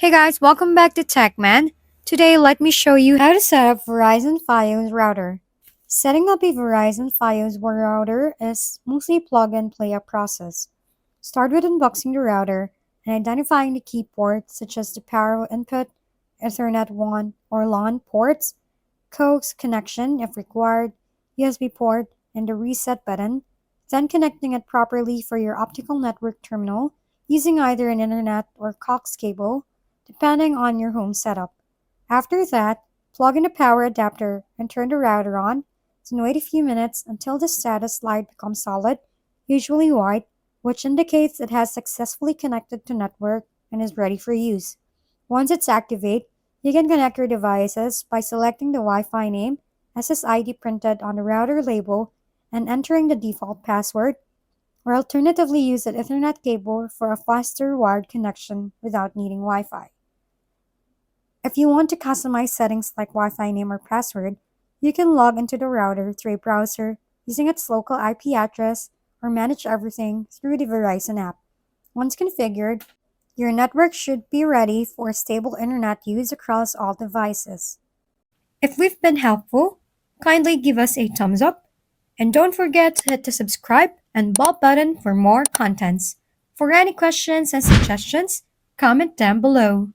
Hey guys, welcome back to TechMan. Today, let me show you how to set up Verizon Fios router. Setting up a Verizon Fios router is mostly plug-and-play a process. Start with unboxing the router and identifying the key ports such as the power input, Ethernet 1 or LAN ports, coax connection if required, USB port, and the reset button, then connecting it properly for your optical network terminal using either an Internet or coax cable, depending on your home setup. After that, plug in the power adapter and turn the router on, then wait a few minutes until the status light becomes solid, usually white, which indicates it has successfully connected to network and is ready for use. Once it's activated, you can connect your devices by selecting the Wi-Fi name, SSID printed on the router label, and entering the default password, or alternatively use an Ethernet cable for a faster wired connection without needing Wi-Fi. If you want to customize settings like Wi-Fi name or password, you can log into the router through a browser using its local IP address or manage everything through the Verizon app. Once configured, your network should be ready for stable internet use across all devices. If we've been helpful, kindly give us a thumbs up and don't forget to hit the subscribe and bell button for more contents. For any questions and suggestions, comment down below.